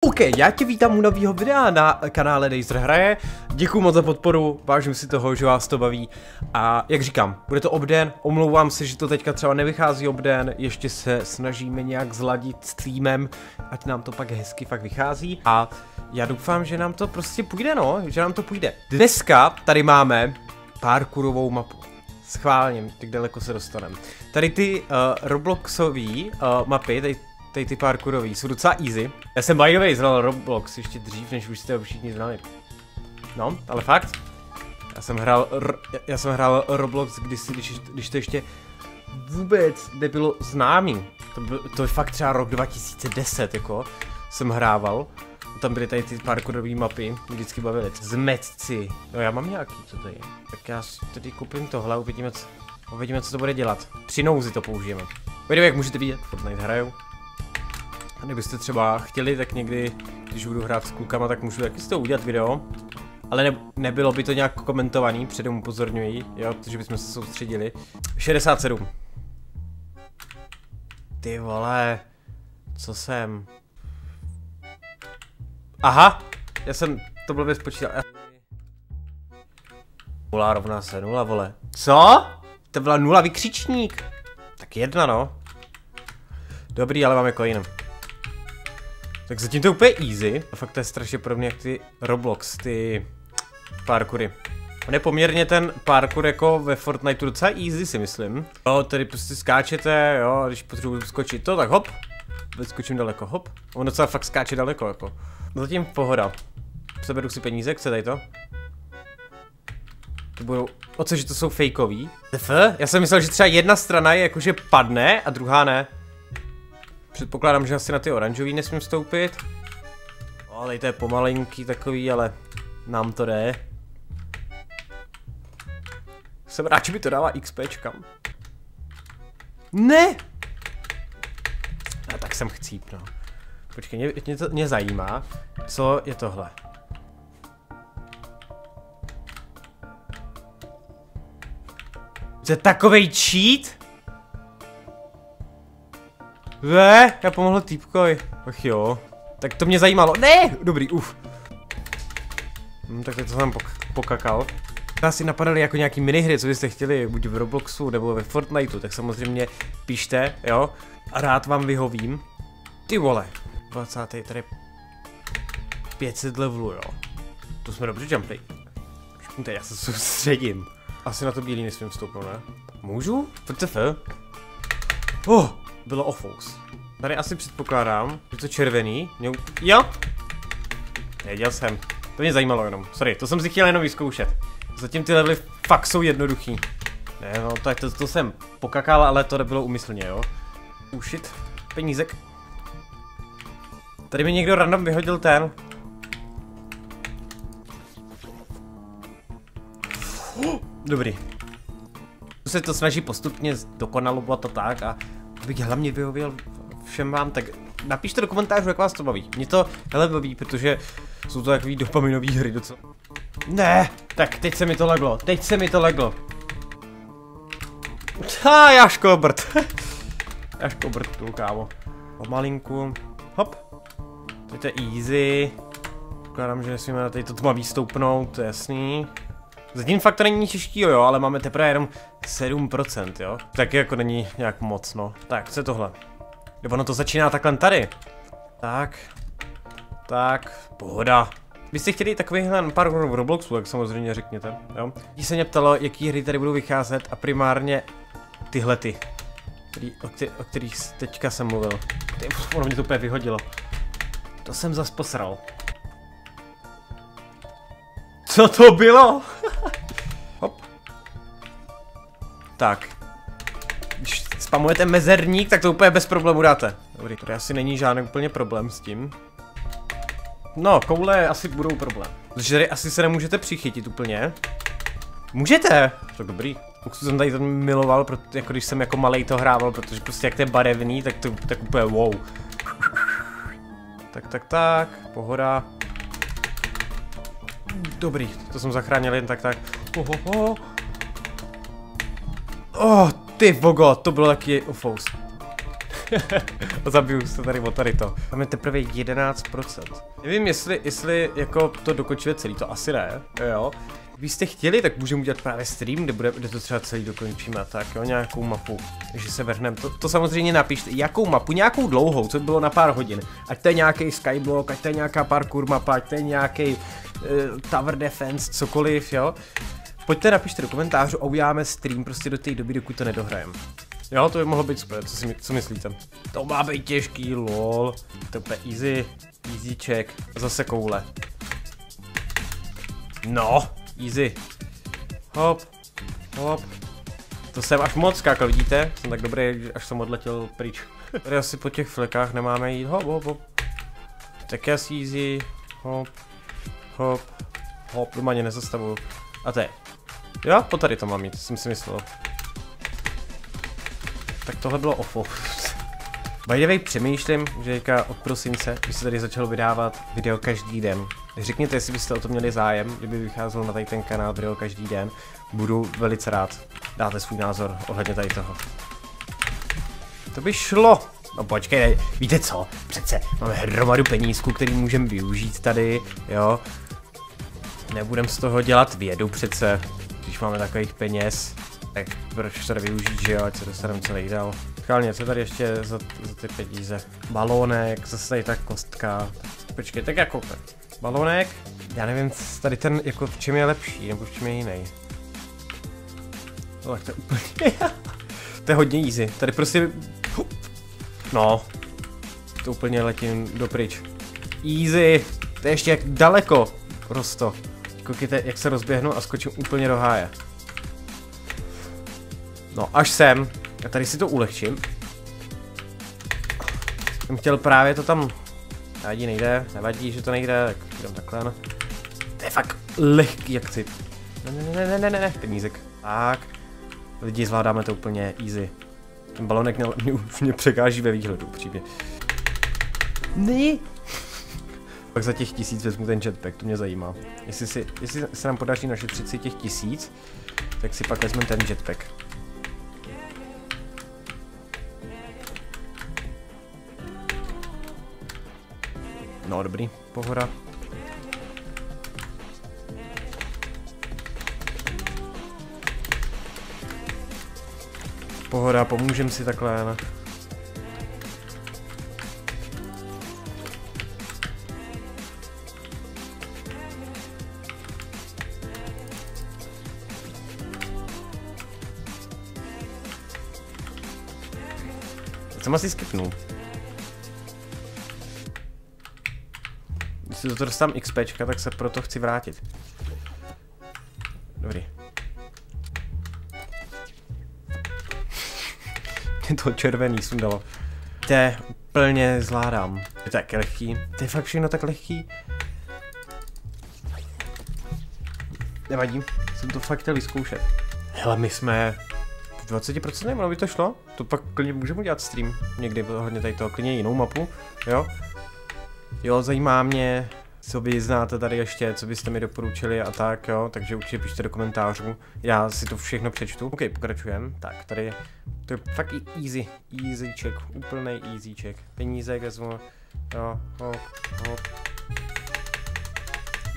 OK, já tě vítám u nového videa na kanále Dejzer hraje. Děkuju moc za podporu, vážím si toho, že vás to baví. A jak říkám, bude to obden, omlouvám se, že to teďka třeba nevychází obden, ještě se snažíme nějak zladit s týmem, ať nám to pak hezky fakt vychází. A já doufám, že nám to prostě půjde, no, že nám to půjde. Dneska tady máme parkourovou mapu. Schválně, tak daleko se dostaneme. Tady ty Robloxové mapy, tady ty parkourový jsou docela easy. Já jsem by the way znal Roblox ještě dřív, než už jste ho všichni znali. No, ale fakt. Já jsem hrál Roblox kdysi, když to ještě vůbec nebylo známý. To je fakt třeba rok 2010, jako jsem hrával. Tam byly tady ty parkourové mapy, mě vždycky bavily. Zmetci. No já mám nějaký, co to je. Tak já si tady koupím tohle a uvidíme, co to bude dělat. Při nouzi to použijeme. Vidíte, jak můžete vidět, Fortnite hraju. A kdybyste třeba chtěli, tak někdy, když budu hrát s klukama, tak můžu taky z toho udělat video. Ale nebylo by to nějak komentovaný, předem upozorňuji, jo, protože bychom se soustředili. 67. Ty vole, co jsem? Aha, já jsem to blbě spočítal. 0 rovná se 0, vole. Co? To byla 0 vykřičník. Tak 1, no. Dobrý, ale máme coin. Tak zatím to je úplně easy. A fakt to je strašně podobně jak ty Roblox, ty parkoury. On je poměrně ten parkour jako ve Fortniteu docela easy, si myslím. Jo, tady prostě skáčete, jo, když potřebuji skočit to, tak hop. Skočím daleko, hop. On docela fakt skáče daleko, jako. Zatím pohoda. Seberu si peníze, chce tady to? To budou... O co, že to jsou fejkový? Já jsem myslel, že třeba jedna strana je jakože padne a druhá ne. Předpokládám, že asi na ty oranžový nesmím vstoupit. Ale to je pomalenký takový, ale nám to jde. Jsem rád, že mi to dává XPčkam. Ne! A tak jsem chcíp, no. Počkej, mě zajímá, co je tohle. To je takovej cheat? Já pomohl týpkovi. Ach jo. Tak to mě zajímalo. Ne! Dobrý, tak to jsem pokakal. Vás si napadaly jako nějaký minihry, co byste chtěli, buď v Robloxu nebo ve Fortniteu, tak samozřejmě pište, jo. A rád vám vyhovím. Ty vole. 20. tady 500 levelů, jo. To jsme dobře jumpli. Počkejte, já se soustředím. Asi na to bílý nesmím vstoupnout, ne? Můžu? WTF? Bylo offous. Tady asi předpokládám, že to červený. Jo? Věděl jsem. To mě zajímalo jenom. Sorry, to jsem si chtěl jenom vyzkoušet. Zatím ty levely fakt jsou jednoduchý. Ne, no, tak to jsem pokakal, ale to nebylo úmyslně, jo. Shit. Penízek. Tady mi někdo random vyhodil ten. Dobrý. Se to snaží postupně dokonalovat a tak a abych hlavně vyhověl všem vám, tak napište do komentářů, jak vás to baví. Mě to hele baví, protože jsou to takový dopaminové hry docela. Ne, tak teď se mi to leglo. Jaškobrt. Jaškobrt tu, kámo. Pomalinku. Hop. Teď to je easy. Pokládám, že nesmíme na tady to tmavý stoupnout, to je jasný. Zatím fakt to není těžký, jo, ale máme teprve jenom 7%, jo. Tak jako není nějak moc, no. Tak, co je tohle? Ono to začíná takhle tady. Tak, pohoda. Byste chtěli takovýhle pár v Robloxu, tak samozřejmě řekněte, jo. Když se mě ptalo, jaký hry tady budou vycházet a primárně tyhle ty, o kterých teďka jsem mluvil. Ono mě to úplně vyhodilo. To jsem zas posral. Co to bylo? Hop. Tak. Když spamujete mezerník, tak to úplně bez problému dáte. Dobrý, to asi není žádný úplně problém s tím. No, koule asi budou problém. Protože tady asi se nemůžete přichytit úplně. Můžete! To dobrý. Pokud jsem tady to miloval, jako když jsem jako malej to hrával, protože prostě jak to je barevný, tak úplně wow. Tak, pohoda. Dobrý, to jsem zachránil jen tak. Ty vogo, to bylo taky offous. Zabiju se tady o tady to. Máme teprve 11%. Nevím, jestli jako to dokončíme celý, to asi ne, jo. Kdybyste chtěli, tak můžeme udělat právě stream, kde to třeba celý dokončíme, tak jo, nějakou mapu. Takže se vrhneme, to samozřejmě napište, jakou mapu, nějakou dlouhou, co by bylo na pár hodin. Ať to je nějaký skyblock, ať to je nějaká parkour mapa, ať to je nějaký tower defense, cokoliv, jo. Pojďte, napište do komentářů a uděláme stream prostě do té doby, dokud to nedohrajeme. Jo, to by mohlo být super, co myslíte? To má být těžký, lol. To je easy, easyček. Zase koule. No, easy. Hop, hop. To jsem až moc skákal, vidíte? Jsem tak dobrý, až jsem odletěl pryč. Tady asi po těch flekách nemáme jít, hop, hop, hop. Tak easy, hop, hop, hop, doma mě nezastavuju. A to je. Jo, po tady to mám mít, jsem si myslel. Tak tohle bylo ofo. By the way, přemýšlím, že od prosince by se tady začalo vydávat video každý den. Řekněte, jestli byste o to měli zájem, kdyby vycházel na tady ten kanál video každý den. Budu velice rád. Dáte svůj názor ohledně tady toho. To by šlo. No počkej, víte co? Přece máme hromadu penízků, který můžeme využít tady, jo. Nebudem z toho dělat vědu přece, když máme takových peněz. Tak proč to využít, že jo, ať se dostaneme co nejdál. Schválně, co tady ještě za ty peníze? Balónek, zase tady ta kostka. Počkej, tak jako balónek, já nevím, tady ten, jako v čem je lepší, nebo v čem je jiný. No, tak to je úplně, to je hodně easy, tady prostě, no, to úplně letím dopryč. Easy, to je ještě jak daleko, prosto. Koukejte, jak se rozběhnu a skočím úplně do háje. No, až sem. A tady si to ulehčím. Jsem chtěl právě to tam... Nevadí, nejde. Nevadí, že to nejde, tak jdem takhle, no. To je fakt lehký, jak chci. Ne, penízek. Tak. Lidi, zvládáme to úplně easy. Ten balonek mě překáží ve výhledu, upřímně. Ne. Pak za těch 1000 vezmu ten jetpack, to mě zajímá. Jestli se nám podaří našetřit si těch 1000, tak si pak vezmeme ten jetpack. No dobrý, pohoda. Pohoda, pomůžem si takhle, ne? Jsem asi skipnul. Když si to dostám XPčka, tak se proto chci vrátit. Dobrý. To červený sundalo. To úplně zvládám. Je to tak lehký. To je fakt všechno tak lehký. Nevadí, jsem to fakt chtěl vyzkoušet. Hele, my jsme... 20%, ono by to šlo? To pak klidně můžeme udělat stream. Někdy hodně tady toho, klidně jinou mapu, jo? Jo, zajímá mě, co vy znáte tady ještě, co byste mi doporučili a tak, jo? Takže určitě pište do komentářů, já si to všechno přečtu. OK, pokračujeme. Tak, tady, to je fakt easy, easyček, úplnej easyček. Peníze vezmu, jo, hop, hop.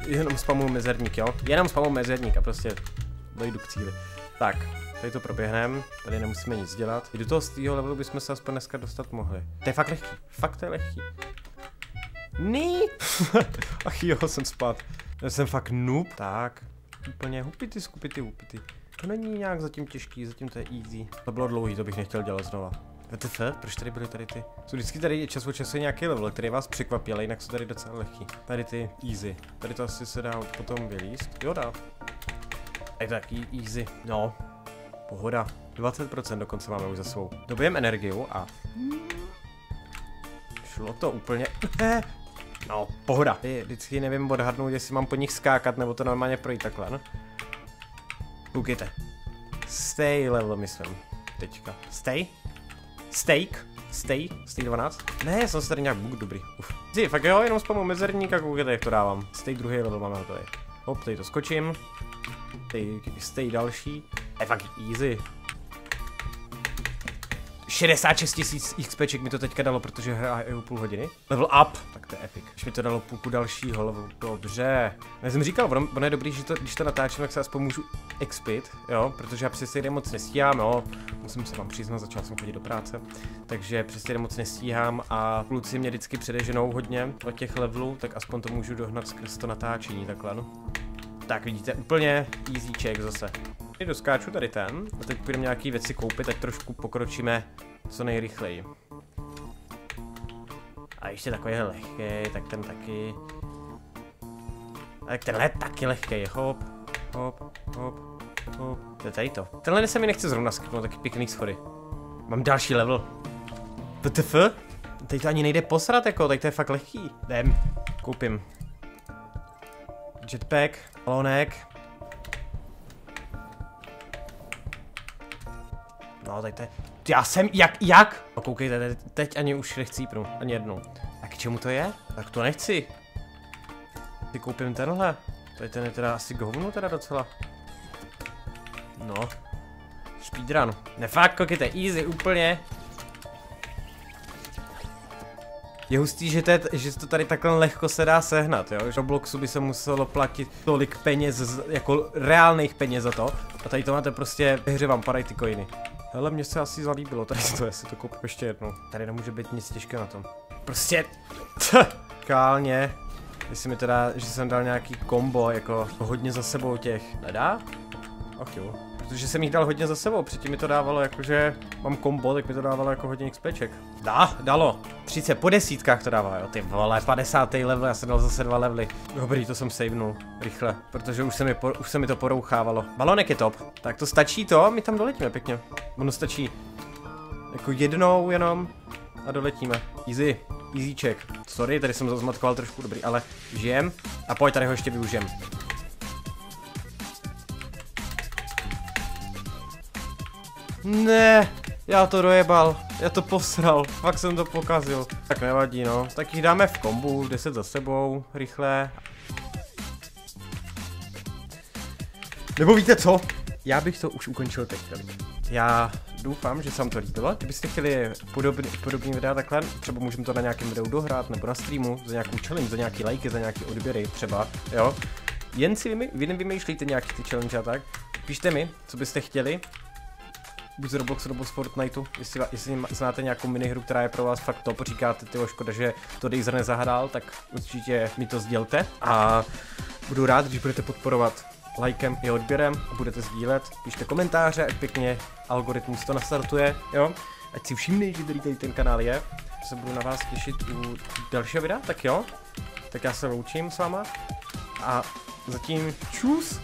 Jenom spamuju mezerník, jo? Jenom spamuju mezerník a prostě dojdu k cíli. Tak. Tady to proběhneme, tady nemusíme nic dělat. I do toho z tého levelu bychom se aspoň dneska dostat mohli. To je fakt lehký, fakt to je lehký. Ní. Ach jo, jsem spát. Já jsem fakt noob. Tak, úplně hupity, skupity, hupity. To není nějak zatím těžký, zatím to je easy. To bylo dlouhý, to bych nechtěl dělat znova. WTF? Proč tady byly tady ty? Jsou vždycky tady čas od času nějaký level, který vás překvapí, ale jinak jsou tady docela lehký. Tady ty easy. Tady to asi se dá potom vylíst. Jo, dá. Je to taky easy. No. Pohoda. 20% dokonce máme už za svou. Dobijeme energiu a... Šlo to úplně... No, pohoda. Vždycky nevím odhadnout, jestli mám po nich skákat, nebo to normálně projít takhle, no. Koukejte. Stay level, myslím. Teďka. Stay? Steak? Stay? Stay 12? Ne, jsem se tady nějak bůh dobrý. Uf. Fakt jo, jenom spamu mezerník a koukejte, jak to dávám. Stay druhý level máme hotový. Hop, tady to skočím. Stay další. Je fakt easy. 66 000 XPček mi to teďka dalo, protože hraju půl hodiny. Level up, tak to je epic. Až mi to dalo půlku dalšího levelu, dobře. Já jsem říkal, ono je dobrý, že když to natáčím, tak se aspoň můžu expit, jo, protože já přesně moc nestíhám, jo. Musím se vám přiznat, začal jsem chodit do práce, takže přesně moc nestíhám a kluci mě vždycky předeženou hodně od těch levelů, tak aspoň to můžu dohnat skrz to natáčení, takhle, no. Tak vidíte, úplně easyček zase. Doskáču tady ten a teď půjdeme nějaký věci koupit, tak trošku pokročíme co nejrychleji. A ještě takový lehký, tak ten taky. Tak tenhle je taky lehký, hop, hop, hop, hop. To je tady to. Tenhle se mi nechce zrovna skipnout, taky pěkný schody. Mám další level. WTF? Teď to ani nejde posrat, jako, tak to je fakt lehký. Jdem, koupím. Jetpack, balonek. No, tak to je... Já jsem... Jak? No, koukejte, teď ani už nechcípnu. Ani jednou. A k čemu to je? Tak to nechci. Ty koupím tenhle. Tady ten je teda asi k hovnu teda docela. No. Speedrun. Ne fakt, koukejte, easy, úplně. Je hustý, že to tady takhle lehko se dá sehnat, jo? Že v Robloxu by se muselo platit tolik peněz, jako reálných peněz za to. A tady to máte prostě, ve hře vám padají ty coiny. Hele, mně se asi zalíbilo tady to, jestli to koupím ještě jednou. Tady nemůže být nic těžkého na tom. Prostě, kálně. Jestli mi teda, že jsem dal nějaký kombo, jako hodně za sebou těch. Nedá? Ach jo. Protože jsem jich dal hodně za sebou, předtím mi to dávalo jakože mám kombo, tak mi to dávalo jako hodně XPček. Dalo. 30 po desítkách to dávalo, jo, ty vole, 50. level, já jsem dal zase 2 levely. Dobrý, to jsem savenul, rychle, protože už se mi to porouchávalo. Balonek je top, tak to stačí to, my tam doletíme pěkně. Ono stačí jako jednou jenom a doletíme. Easy, easyček. Sorry, tady jsem zmatkoval trošku, dobrý, ale žijem a pojď, tady ho ještě využijem. Ne, já to dojebal, já to posral, fakt jsem to pokazil. Tak nevadí, no, tak jich dáme v kombu, 10 za sebou, rychle. Nebo víte co? Já bych to už ukončil teď. Já doufám, že se vám to líbilo. Kdybyste chtěli podobný videa takhle, třeba můžeme to na nějakém videu dohrát, nebo na streamu, za nějakou challenge, za nějaký lajky, za nějaký odběry třeba, jo. Jen si vy nevymýšlíte nějaký ty challenge a tak. Píšte mi, co byste chtěli. Buď z Robloxu nebo z Fortniteu, jestli znáte nějakou minihru, která je pro vás fakt top, říkáte, tyjo, škoda, že to Dazer nezahrál, tak určitě mi to sdělte a budu rád, když budete podporovat lajkem i odběrem a budete sdílet, píšte komentáře, ať pěkně algoritmus to nastartuje, jo, ať si všimne, že tady ten kanál je, se budu na vás těšit u dalšího videa, tak jo, tak já se loučím s váma a zatím čus!